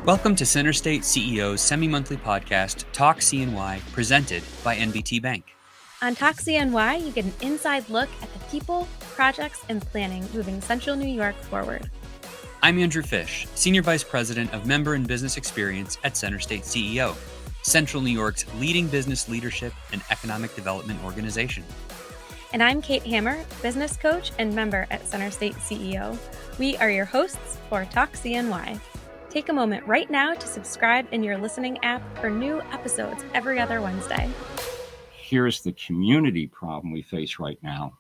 Welcome to CenterState CEO's semi-monthly podcast, Talk CNY, presented by NBT Bank. On Talk CNY, you get an inside look at the people, projects, and planning moving Central New York forward. I'm Andrew Fish, Senior Vice President of Member and Business Experience at CenterState CEO, Central New York's leading business leadership and economic development organization. And I'm Kate Hammer, Business Coach and Member at CenterState CEO. We are your hosts for Talk CNY. Take a moment right now to subscribe in your listening app for new episodes every other Wednesday. Here's the community problem we face right now.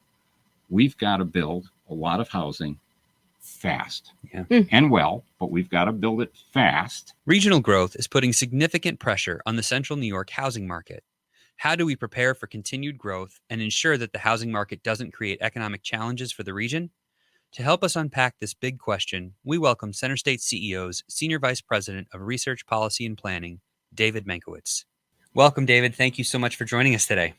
We've got to build a lot of housing fast and well, but we've got to build it fast. Regional growth is putting significant pressure on the Central New York housing market. How do we prepare for continued growth and ensure that the housing market doesn't create economic challenges for the region? To help us unpack this big question, we welcome CenterState CEO's Senior Vice President of Research, Policy, and Planning, Dave Mankiewicz. Welcome, David. Thank you so much for joining us today.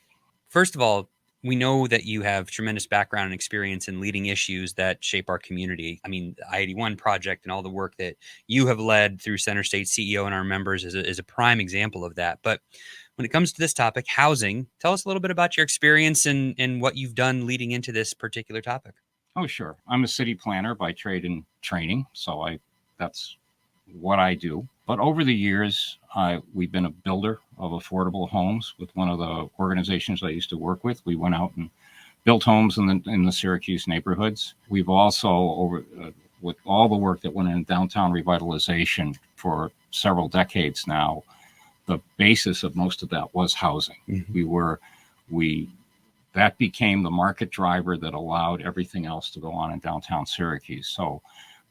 First of all, we know that you have tremendous background and experience in leading issues that shape our community. I mean, the I-81 project and all the work that you have led through CenterState CEO and our members is a prime example of that. But when it comes to this topic, housing, tell us a little bit about your experience and what you've done leading into this particular topic. Oh, sure. I'm a city planner by trade and training, so that's what I do. But over the years, we've been a builder of affordable homes with one of the organizations I used to work with. We went out and built homes in the Syracuse neighborhoods. We've also, with all the work that went in downtown revitalization for several decades now, the basis of most of that was housing. Mm-hmm. That became the market driver that allowed everything else to go on in downtown Syracuse. So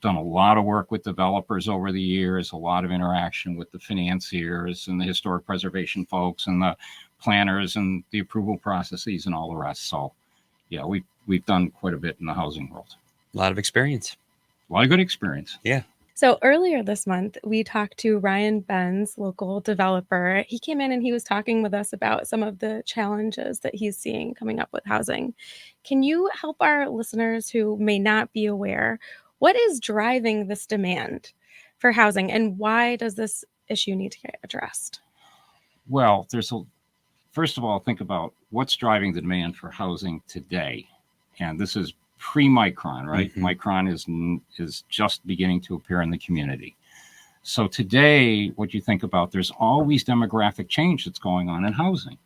done a lot of work with developers over the years, a lot of interaction with the financiers and the historic preservation folks and the planners and the approval processes and all the rest. So yeah, we've done quite a bit in the housing world. A lot of experience. A lot of good experience. Yeah. So earlier this month, we talked to Ryan Benz, local developer. He came in and he was talking with us about some of the challenges that he's seeing coming up with housing. Can you help our listeners who may not be aware, what is driving this demand for housing and why does this issue need to get addressed? Well, first of all, think about what's driving the demand for housing today. And this is pre-Micron, right? Mm-hmm. Micron is just beginning to appear in the community. So today, what you think about, there's always demographic change that's going on in housing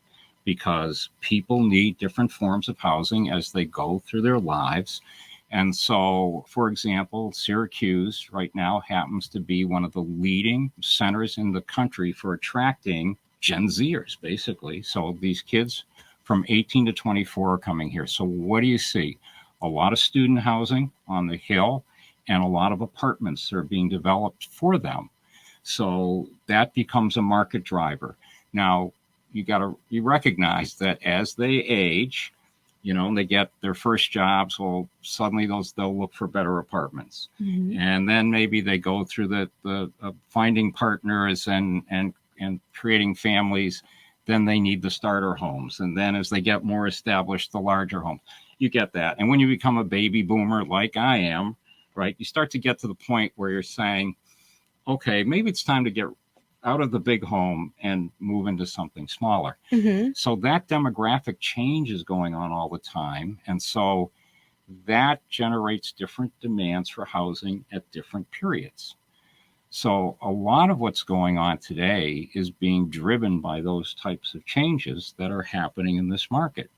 because people need different forms of housing as they go through their lives. And so, for example, Syracuse right now happens to be one of the leading centers in the country for attracting Gen Zers, basically. So these kids from 18 to 24 are coming here. So what do you see? A lot of student housing on the Hill and a lot of apartments are being developed for them. So that becomes a market driver. Now, you recognize that as they age, and they get their first jobs, well, suddenly they'll look for better apartments. Mm-hmm. And then maybe they go through the finding partners and creating families. Then they need the starter homes. And then as they get more established, the larger homes. You get that. And when you become a baby boomer like I am, right, you start to get to the point where you're saying, okay, maybe it's time to get out of the big home and move into something smaller. Mm-hmm. So that demographic change is going on all the time. And so that generates different demands for housing at different periods. So a lot of what's going on today is being driven by those types of changes that are happening in this market.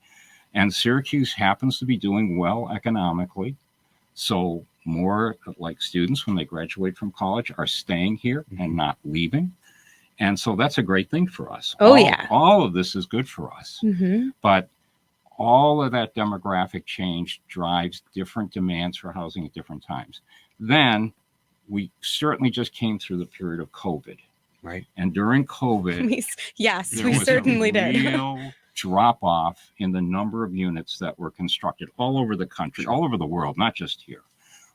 And Syracuse happens to be doing well economically. So more like students, when they graduate from college, are staying here and not leaving. And so that's a great thing for us. All of this is good for us. Mm-hmm. But all of that demographic change drives different demands for housing at different times. Then we certainly just came through the period of COVID. Right. And during COVID, we certainly did. Real drop off in the number of units that were constructed all over the country, all over the world, not just here.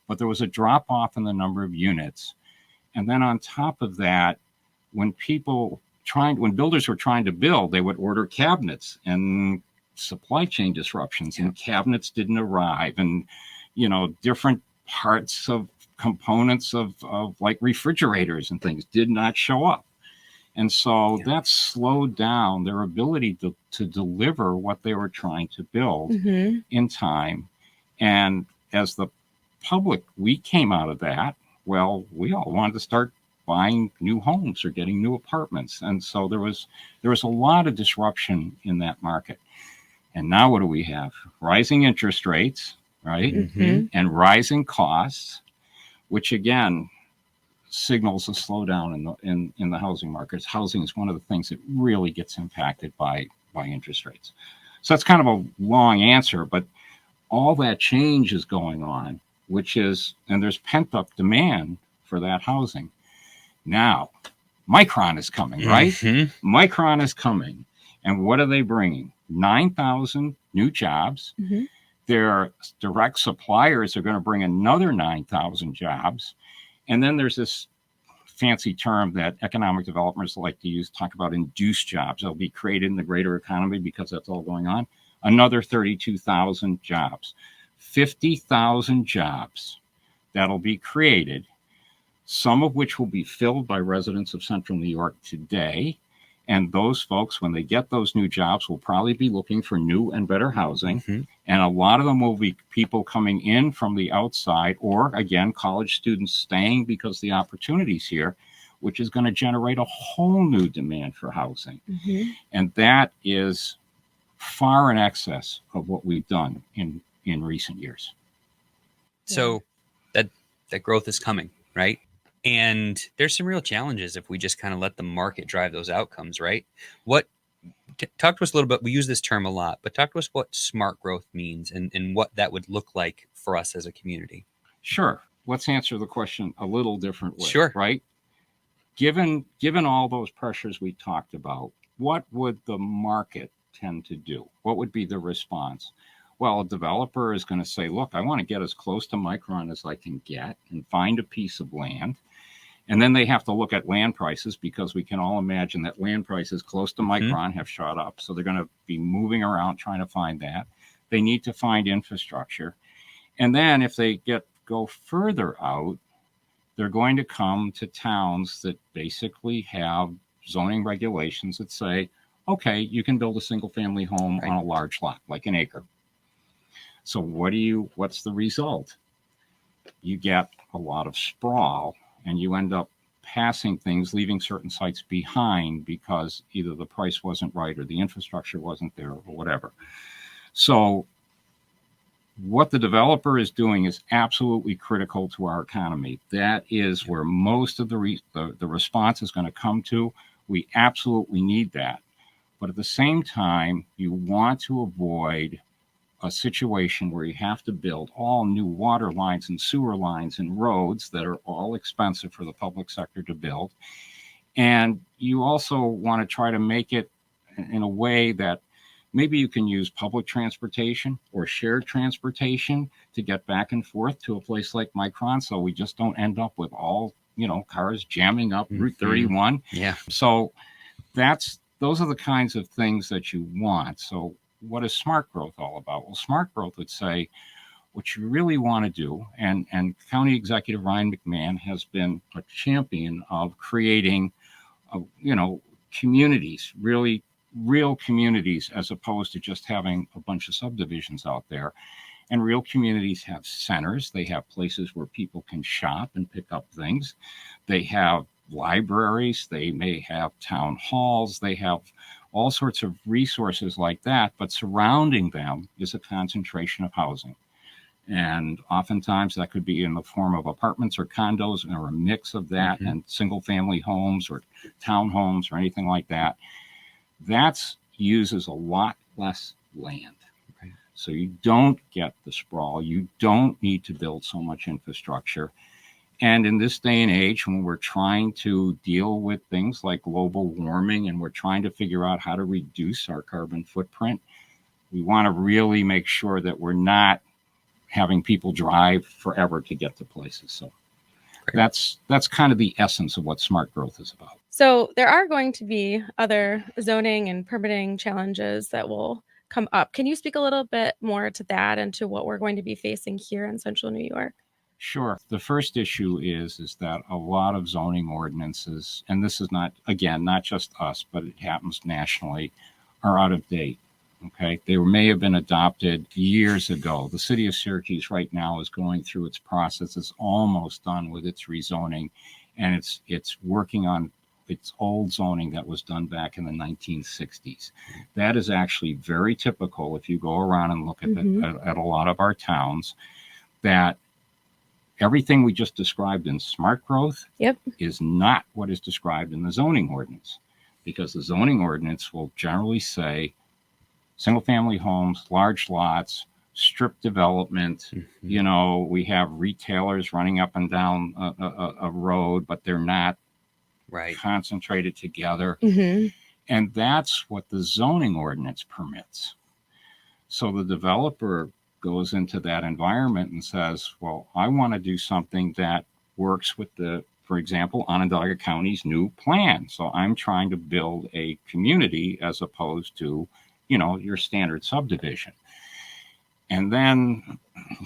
But there was a drop off in the number of units. And then on top of that, when builders were trying to build, they would order cabinets and supply chain disruptions and cabinets didn't arrive and, different parts of components of like refrigerators and things did not show up. And so that slowed down their ability to deliver what they were trying to build in time. And as the public, we came out of that. Well, we all wanted to start buying new homes or getting new apartments. And so there was a lot of disruption in that market. And now what do we have? Rising interest rates, right? And rising costs, which again signals a slowdown in the housing markets. Housing is one of the things that really gets impacted by interest rates. So that's kind of a long answer, but all that change is going on, and there's pent up demand for that housing. Now, Micron is coming, right? Micron is coming. And what are they bringing? 9,000 new jobs. Their direct suppliers are going to bring another 9,000 jobs. And then there's this fancy term that economic developers like to use, talk about induced jobs. They'll be created in the greater economy because that's all going on. Another 32,000 jobs, 50,000 jobs that'll be created, some of which will be filled by residents of Central New York today. And those folks, when they get those new jobs, will probably be looking for new and better housing. And a lot of them will be people coming in from the outside, or again, college students staying because the opportunity's here, which is going to generate a whole new demand for housing. And that is far in excess of what we've done in recent years. So that growth is coming, right? And there's some real challenges if we just kind of let the market drive those outcomes, right? Talk to us a little bit. We use this term a lot, but talk to us what smart growth means and what that would look like for us as a community. Sure. Let's answer the question a little different way. Sure. Right? Given all those pressures we talked about, what would the market tend to do? What would be the response? Well, a developer is going to say, look, I want to get as close to Micron as I can get and find a piece of land. And then they have to look at land prices, because we can all imagine that land prices close to Micron have shot up. So they're going to be moving around trying to find that. They need to find infrastructure. And then if they go further out, they're going to come to towns that basically have zoning regulations that say, okay, you can build a single family home on a large lot, like an acre. So what's the result? You get a lot of sprawl, and you end up passing things, leaving certain sites behind because either the price wasn't right or the infrastructure wasn't there or whatever. So what the developer is doing is absolutely critical to our economy. That is where most of the response is going to come to. We absolutely need that. But at the same time, you want to avoid a situation where you have to build all new water lines and sewer lines and roads that are all expensive for the public sector to build. And you also want to try to make it in a way that maybe you can use public transportation or shared transportation to get back and forth to a place like Micron, so we just don't end up with all, cars jamming up Route 31. Yeah. So those are the kinds of things that you want. So what is smart growth all about? Well, smart growth would say what you really want to do, and County Executive Ryan McMahon has been a champion of creating, communities, really real communities, as opposed to just having a bunch of subdivisions out there. And real communities have centers. They have places where people can shop and pick up things. They have libraries. They may have town halls. They have all sorts of resources like that, but surrounding them is a concentration of housing. And oftentimes that could be in the form of apartments or condos, or a mix of that, and single family homes or townhomes or anything like that. That uses a lot less land. Okay. So you don't get the sprawl. You don't need to build so much infrastructure. And in this day and age, when we're trying to deal with things like global warming and we're trying to figure out how to reduce our carbon footprint, we want to really make sure that we're not having people drive forever to get to places. So that's kind of the essence of what smart growth is about. So there are going to be other zoning and permitting challenges that will come up. Can you speak a little bit more to that and to what we're going to be facing here in Central New York? Sure. The first issue is that a lot of zoning ordinances, and this is not, again, not just us, but it happens nationally, are out of date. Okay. They may have been adopted years ago. The city of Syracuse right now is going through its process. It's almost done with its rezoning, and it's working on its old zoning that was done back in the 1960s. That is actually very typical if you go around and look at a lot of our towns, that everything we just described in smart growth is not what is described in the zoning ordinance, because the zoning ordinance will generally say single family homes, large lots, strip development. You know, we have retailers running up and down a road, but they're not concentrated together. And that's what the zoning ordinance permits. So the developer goes into that environment and says, well, I want to do something that works with for example, Onondaga County's new plan. So I'm trying to build a community as opposed to, your standard subdivision. And then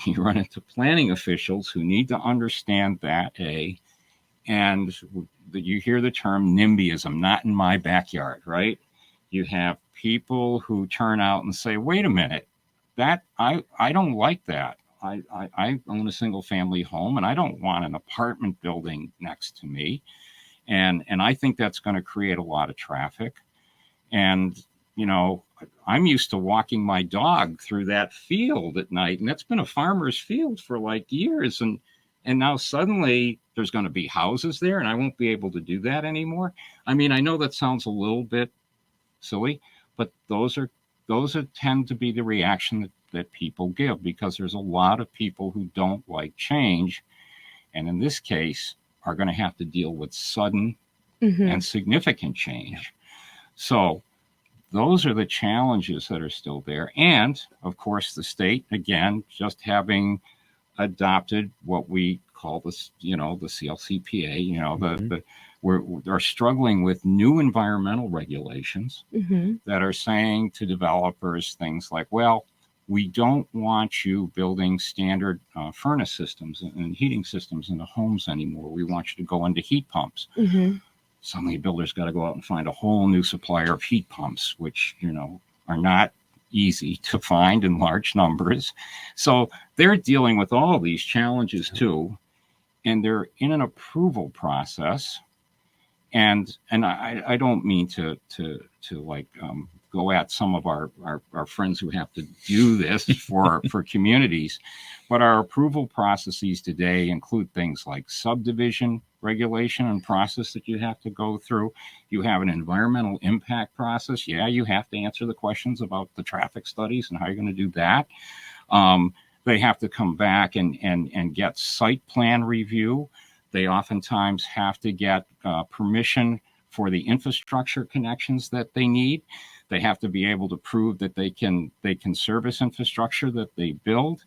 you run into planning officials who need to understand that, and you hear the term NIMBYism, not in my backyard, right? You have people who turn out and say, wait a minute, that I don't like that. I own a single family home and I don't want an apartment building next to me. And I think that's going to create a lot of traffic. And, I'm used to walking my dog through that field at night, and that's been a farmer's field for like years. And now suddenly there's going to be houses there and I won't be able to do that anymore. I mean, I know that sounds a little bit silly, but those tend to be the reaction that people give, because there's a lot of people who don't like change, and in this case are going to have to deal with sudden and significant change. So those are the challenges that are still there. And of course, the state, again, just having adopted what we call this, the CLCPA, we're struggling with new environmental regulations that are saying to developers things like, well, we don't want you building standard furnace systems and heating systems in the homes anymore. We want you to go into heat pumps. Suddenly builders got to go out and find a whole new supplier of heat pumps, which, are not easy to find in large numbers. So they're dealing with all these challenges too, and they're in an approval process. And I don't mean to like go at some of our friends who have to do this for communities, but our approval processes today include things like subdivision regulation and process that you have to go through. You have an environmental impact process. Yeah, you have to answer the questions about the traffic studies and how you're going to do that. They have to come back and get site plan review. They oftentimes have to get permission for the infrastructure connections that they need. They have to be able to prove that they can service infrastructure that they build.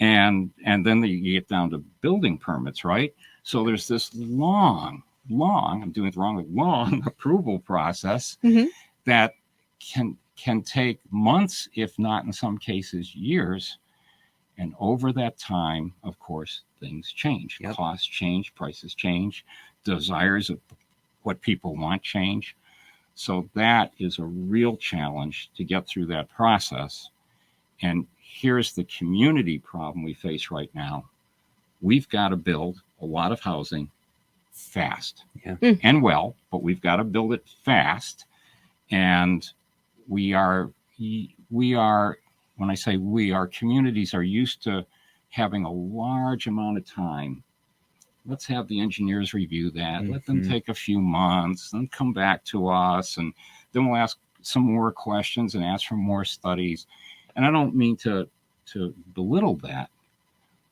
And then you get down to building permits, right? So there's this long approval process that can take months, if not in some cases years. And over that time, of course, things change. Costs change, prices change, desires of what people want change. So that is a real challenge to get through that process. And here's the community problem we face right now. We've got to build a lot of housing fast and well, but we've got to build it fast. And we are, when I say we, our communities are used to having a large amount of time. Let's have the engineers review that. Let them take a few months, then come back to us, and then we'll ask some more questions and ask for more studies. And I don't mean to belittle that,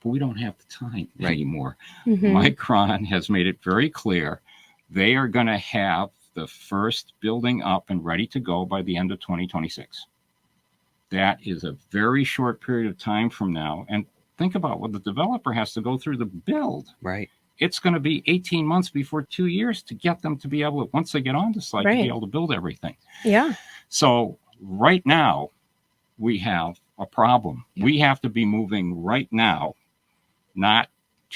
but we don't have the time anymore. Micron has made it very clear they are going to have the first building up and ready to go by the end of 2026. That is a very short period of time from now. And think about what the developer has to go through the build. Right. It's going to be 18 months before 2 years to get them to be able to, once they get on the site, to be able to build everything. Yeah. So right now, we have a problem. We have to be moving right now, not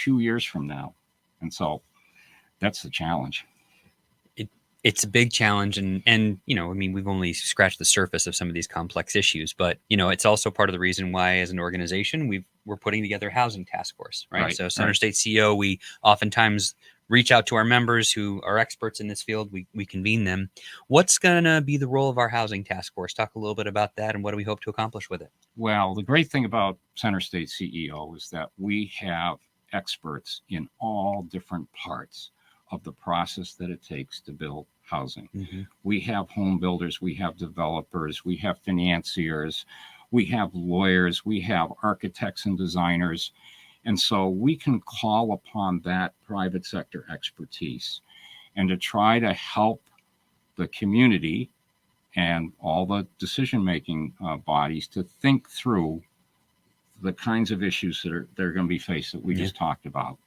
2 years from now? And so that's the challenge. It's a big challenge, and you know, I mean, we've only scratched the surface of some of these complex issues, but you know, it's also part of the reason why, as an organization, we're putting together a housing task force, right? So, CenterState CEO, we oftentimes reach out to our members who are experts in this field. We convene them. What's going to be the role of our housing task force? Talk a little bit about that, and what do we hope to accomplish with it? Well, the great thing about CenterState CEO is that we have experts in all different parts of the process that it takes to build housing. Mm-hmm. We have home builders, we have developers, we have financiers, we have lawyers, we have architects and designers. And so we can call upon that private sector expertise and to try to help the community and all the decision-making bodies to think through the kinds of issues that are going to be faced that we just talked about.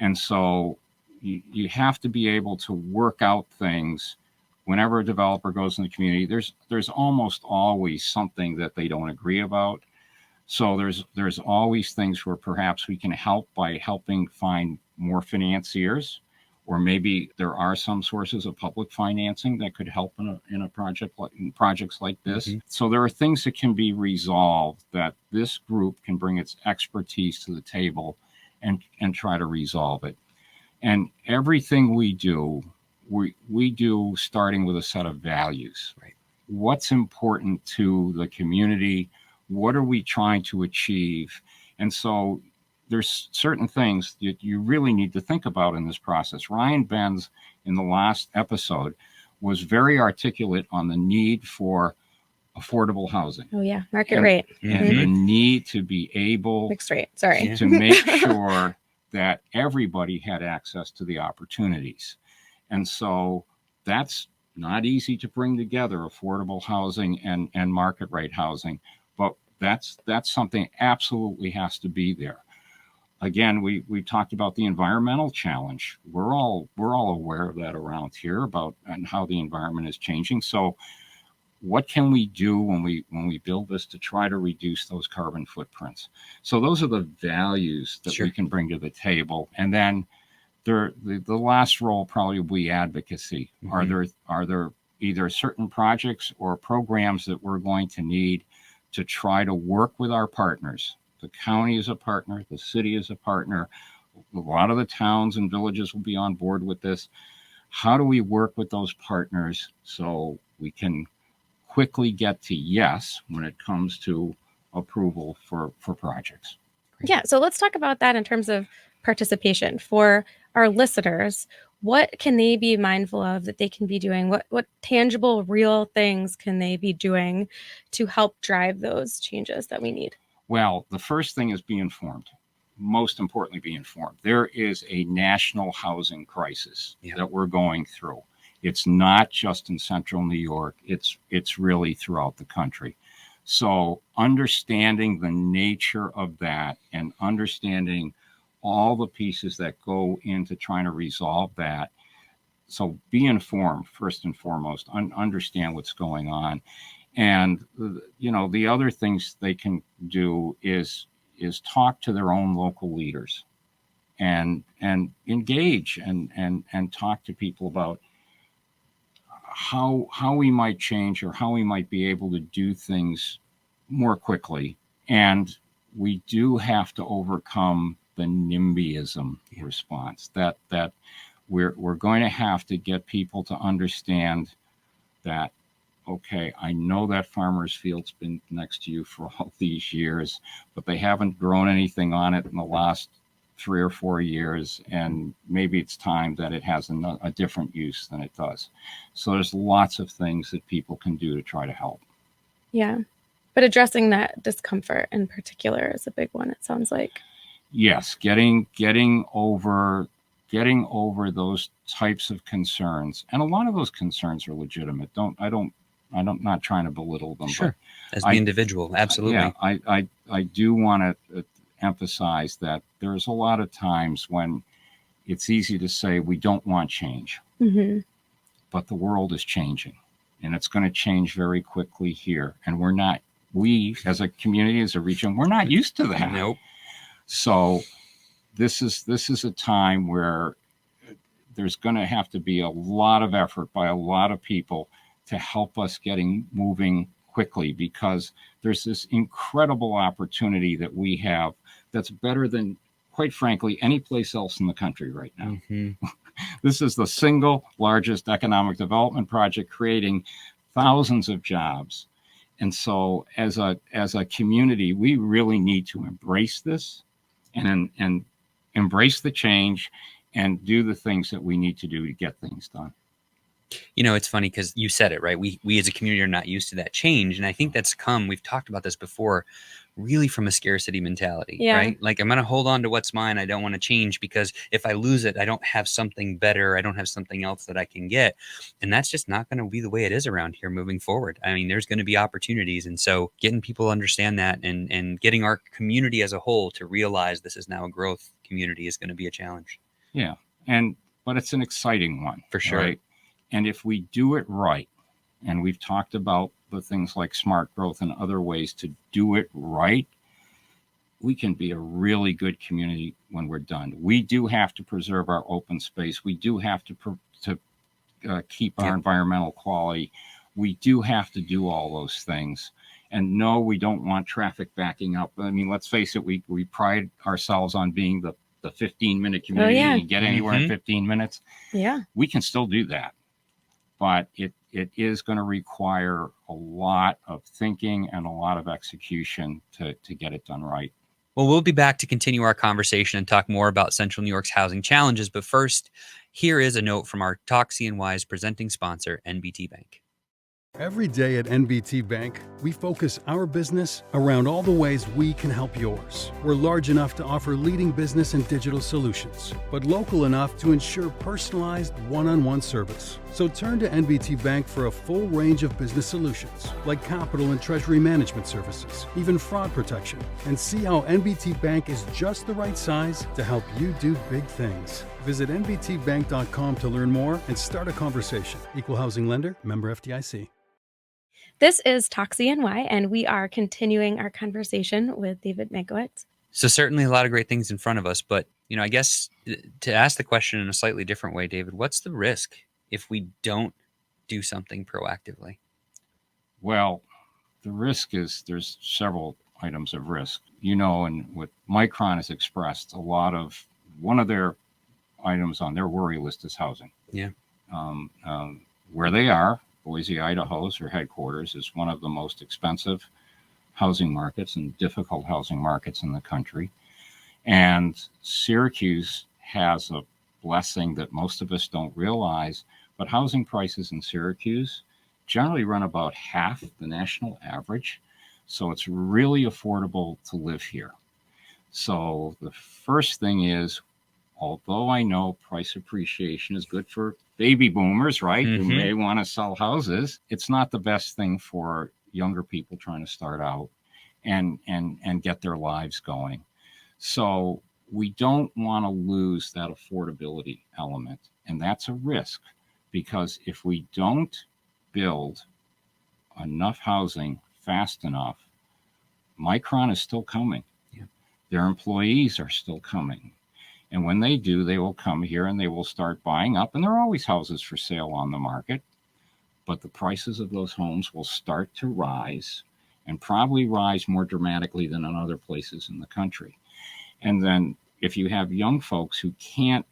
And so you have to be able to work out things. Whenever a developer goes in the community, there's almost always something that they don't agree about. So there's always things where perhaps we can help by helping find more financiers, or maybe there are some sources of public financing that could help in a project like in projects like this. Mm-hmm. So there are things that can be resolved that this group can bring its expertise to the table and try to resolve it. And everything we do, we do starting with a set of values. Right. What's important to the community? What are we trying to achieve? And so there's certain things that you really need to think about in this process. Ryan Benz, in the last episode, was very articulate on the need for affordable housing. Oh, yeah. Market rate. And the need to be able mixed rate. Sorry. to make sure that everybody had access to the opportunities. And so that's not easy to bring together, affordable housing and market rate housing, but that's something absolutely has to be there. Again, we talked about the environmental challenge. We're all aware of that around here about and how the environment is changing. So what can we do when we build this to try to reduce those carbon footprints? So those are the values that we can bring to the table. And then the last role probably will be advocacy. Mm-hmm. Are there either certain projects or programs that we're going to need to try to work with our partners? The county is a partner, the city is a partner. A lot of the towns and villages will be on board with this. How do we work with those partners so we can quickly get to yes when it comes to approval for projects? Yeah, so let's talk about that in terms of participation. For our listeners, what can they be mindful of that they can be doing? What tangible, real things can they be doing to help drive those changes that we need? Well, the first thing is be informed. Most importantly, be informed. There is a national housing crisis that we're going through. It's not just in central New York. It's really throughout the country. So understanding the nature of that and understanding all the pieces that go into trying to resolve that. So be informed first and foremost. Understand what's going on. And, the other things they can do is talk to their own local leaders and engage and talk to people about how we might change or how we might be able to do things more quickly. And we do have to overcome the NIMBYism response that we're going to have to get people to understand that, okay, I know that farmer's field's been next to you for all these years, but they haven't grown anything on it in the last 3 or 4 years, and maybe it's time that it has a different use than it does. So there's lots of things that people can do to try to help. Yeah, but addressing that discomfort in particular is a big one, it sounds like. Yes, getting over those types of concerns, and a lot of those concerns are legitimate. I'm not trying to belittle them. Sure. But as the individual, absolutely. Yeah, I do want to emphasize that there's a lot of times when it's easy to say we don't want change, but the world is changing, and it's going to change very quickly here. And we as a community, as a region, we're not used to that. Nope. So this is a time where there's going to have to be a lot of effort by a lot of people to help us getting moving quickly, because there's this incredible opportunity that we have that's better than, quite frankly, any place else in the country right now. Mm-hmm. This is the single largest economic development project creating thousands of jobs. And so as a community, we really need to embrace this and embrace the change and do the things that we need to do to get things done. You know, it's funny because you said it, right? We as a community are not used to that change. And I think that's we've talked about this before, really from a scarcity mentality, Yeah. right? Like, I'm going to hold on to what's mine. I don't want to change, because if I lose it, I don't have something better. I don't have something else that I can get. And that's just not going to be the way it is around here moving forward. I mean, there's going to be opportunities. And so getting people to understand that and getting our community as a whole to realize this is now a growth community is going to be a challenge. Yeah. But it's an exciting one. For sure. Right? And if we do it right, and we've talked about the things like smart growth and other ways to do it right, we can be a really good community when we're done. We do have to preserve our open space. We do have to keep our environmental quality. We do have to do all those things. And no, we don't want traffic backing up. I mean, let's face it, we pride ourselves on being the 15-minute community. You can get anywhere in 15 minutes. Yeah. We can still do that. But it is going to require a lot of thinking and a lot of execution to get it done right. Well, we'll be back to continue our conversation and talk more about Central New York's housing challenges. But first, here is a note from our Talk CNY's presenting sponsor, NBT Bank. Every day at NBT Bank, we focus our business around all the ways we can help yours. We're large enough to offer leading business and digital solutions, but local enough to ensure personalized one-on-one service. So turn to NBT Bank for a full range of business solutions, like capital and treasury management services, even fraud protection, and see how NBT Bank is just the right size to help you do big things. Visit nbtbank.com to learn more and start a conversation. Equal housing lender, member FDIC. This is Talk CNY, and we are continuing our conversation with David Mankiewicz. So certainly a lot of great things in front of us, but, you know, I guess to ask the question in a slightly different way, David, what's the risk if we don't do something proactively? Well, the risk is there's several items of risk, you know, and what Micron has expressed, one of their items on their worry list is housing. Yeah. Where they are, Boise, Idaho's their headquarters, is one of the most expensive housing markets and difficult housing markets in the country. And Syracuse has a blessing that most of us don't realize, but housing prices in Syracuse generally run about half the national average. So it's really affordable to live here. So the first thing is, although I know price appreciation is good for baby boomers, right, who may want to sell houses, it's not the best thing for younger people trying to start out and get their lives going. So we don't want to lose that affordability element. And that's a risk, because if we don't build enough housing fast enough, Micron is still coming. Yeah. Their employees are still coming. And when they do, they will come here and they will start buying up. And there are always houses for sale on the market. But the prices of those homes will start to rise, and probably rise more dramatically than in other places in the country. And then if you have young folks who can't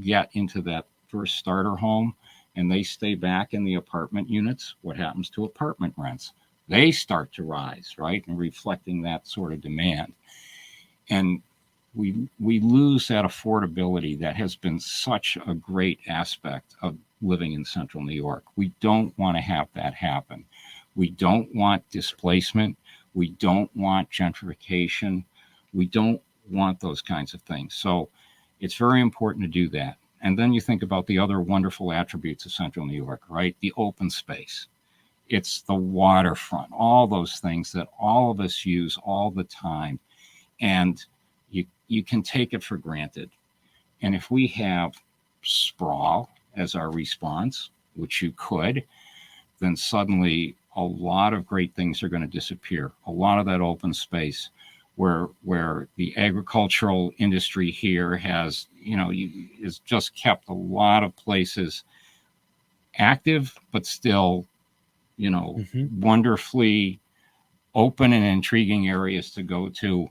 get into that first starter home and they stay back in the apartment units, what happens to apartment rents? They start to rise, right? And reflecting that sort of demand. And we lose that affordability that has been such a great aspect of living in Central New York. We don't want to have that happen. We don't want displacement. We don't want gentrification. We don't want those kinds of things. So it's very important to do that. And then you think about the other wonderful attributes of Central New York, right? The open space. It's the waterfront, all those things that all of us use all the time. And you can take it for granted. And if we have sprawl as our response, which you could, then suddenly a lot of great things are going to disappear. A lot of that open space where the agricultural industry here has, is just kept a lot of places active, but still, wonderfully open and intriguing areas to go to.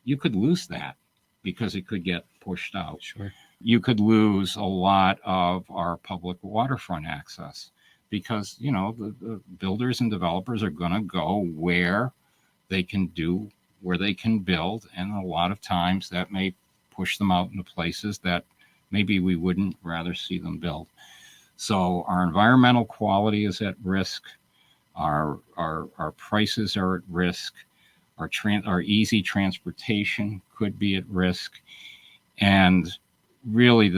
You could lose that because it could get pushed out. Sure. You could lose a lot of our public waterfront access because, the builders and developers are going to go where they can build. And a lot of times that may push them out into places that maybe we wouldn't rather see them build. So our environmental quality is at risk. Our prices are at risk. Our easy transportation could be at risk. And really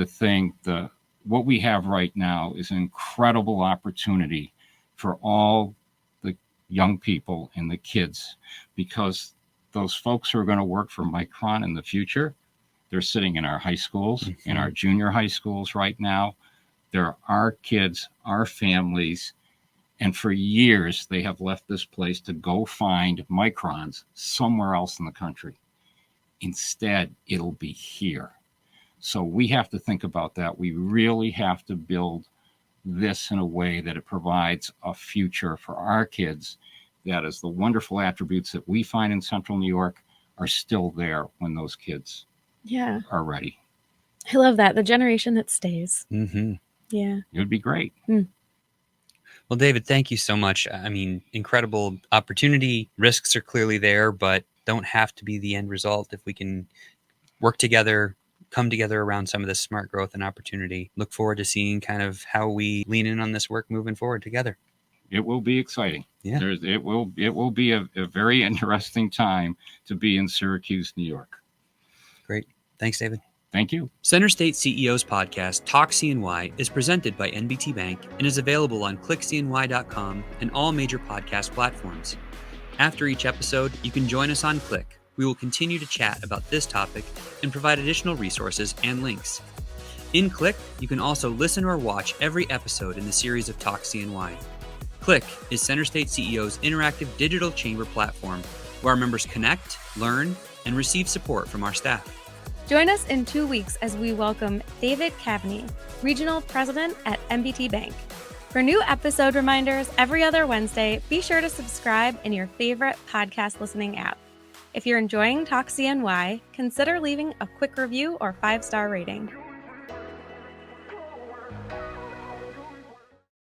what we have right now is an incredible opportunity for all the young people and the kids, because those folks who are going to work for Micron in the future, they're sitting in our high schools, in our junior high schools right now. They're our kids, our families. And for years, they have left this place to go find Microns somewhere else in the country. Instead, it'll be here. So we have to think about that. We really have to build this in a way that it provides a future for our kids, that is the wonderful attributes that we find in Central New York are still there when those kids are ready. I love that. The generation that stays. Mm-hmm. Yeah. It would be great. Well, David, thank you so much. I mean, incredible opportunity. Risks are clearly there, but don't have to be the end result if we can work together, come together around some of this smart growth and opportunity. Look forward to seeing kind of how we lean in on this work moving forward together. It will be exciting. Yeah. It will be a very interesting time to be in Syracuse, New York. Great. Thanks, David. Thank you. CenterState CEO's podcast, Talk CNY, is presented by NBT Bank and is available on clickcny.com and all major podcast platforms. After each episode, you can join us on Click. We will continue to chat about this topic and provide additional resources and links. In Click, you can also listen or watch every episode in the series of Talk CNY. Click is CenterState CEO's interactive digital chamber platform where our members connect, learn, and receive support from our staff. Join us in 2 weeks as we welcome David Cavaney, Regional President at NBT Bank. For new episode reminders every other Wednesday, be sure to subscribe in your favorite podcast listening app. If you're enjoying Talk CNY, consider leaving a quick review or 5-star rating.